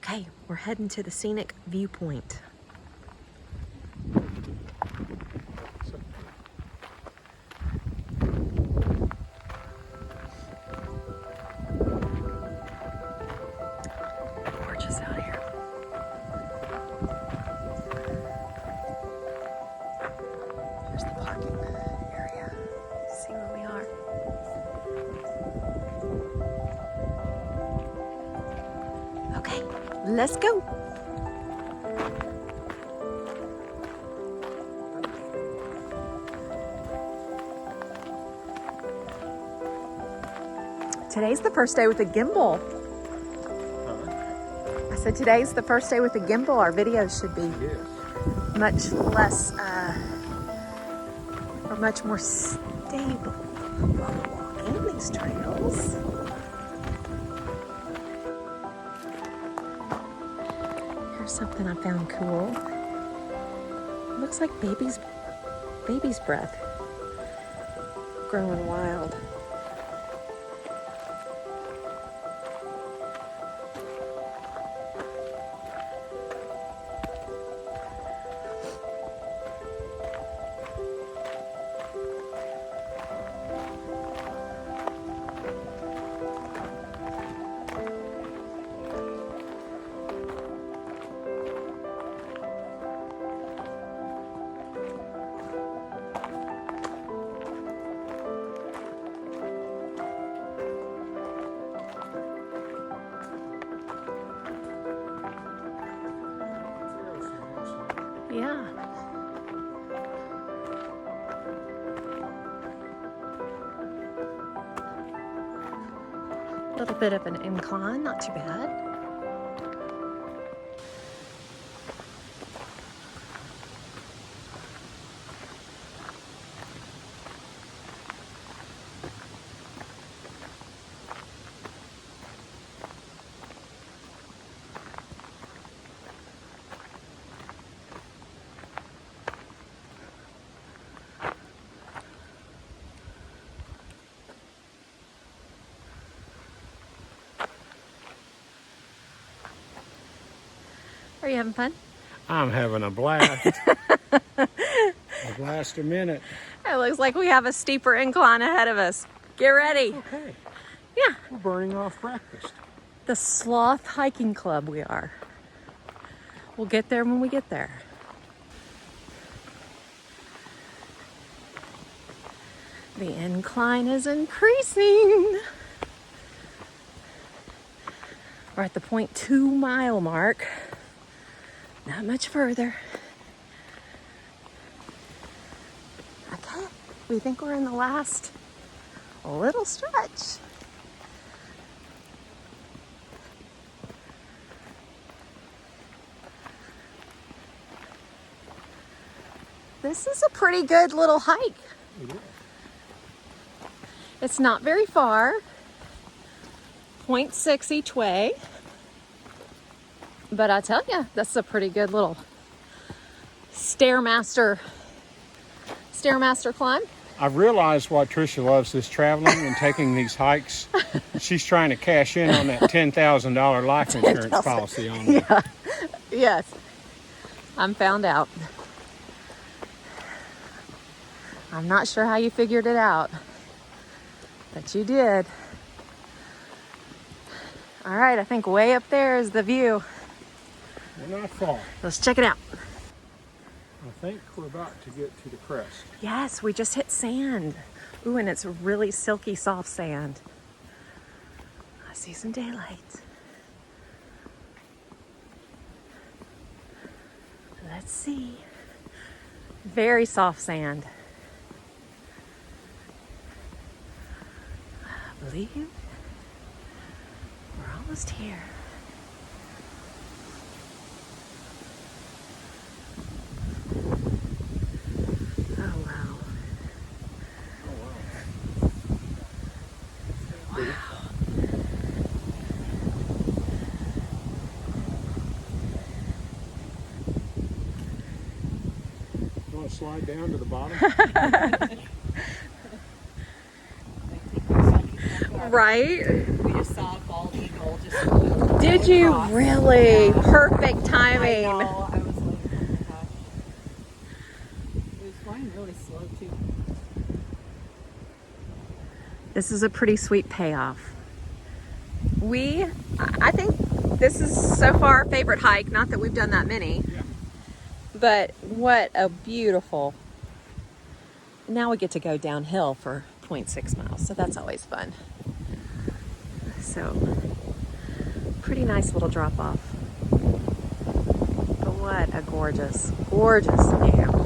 Okay, we're heading to the scenic viewpoint. Gorgeous out here. Here's the parking area. See where we are. Okay, let's go. Today's the first day with a gimbal. I said today's the first day with a gimbal. Our videos should be much less, or much more stable while walking these trails. Here's something I found cool. It looks like baby's breath growing wild. Yeah. A little bit of an incline, not too bad. Are you having fun? I'm having a blast. A blast a minute. It looks like we have a steeper incline ahead of us. Get ready. Okay. Yeah. We're burning off breakfast. The Sloth Hiking Club we are. We'll get there when we get there. The incline is increasing. We're at the 0.2 mile mark. Not much further. Okay, we think we're in the last little stretch. This is a pretty good little hike. It is. It's not very far. 0.6 each way. But I tell you, that's a pretty good little Stairmaster climb. I've realized why Tricia loves this traveling and taking these hikes. She's trying to cash in on that $10,000 life insurance policy on me. Yeah. Yes. I'm found out. I'm not sure how you figured it out, but you did. All right, I think way up there is the view. We're not far. Let's check it out. I think we're about to get to the crest. Yes, we just hit sand. Ooh, and it's really silky, soft sand. I see some daylight. Let's see. Very soft sand. I believe we're almost here. Slide down to the bottom. Right? We just saw a bald eagle just Did you really? Perfect I timing. know. I was like, oh my gosh. It was going really slow too. This is a pretty sweet payoff. I think this is so far our favorite hike. Not that we've done that many, Yeah. but what a beautiful. Now we get to go downhill for 0.6 miles, so that's always fun. So, pretty nice little drop off. But what a gorgeous, gorgeous view.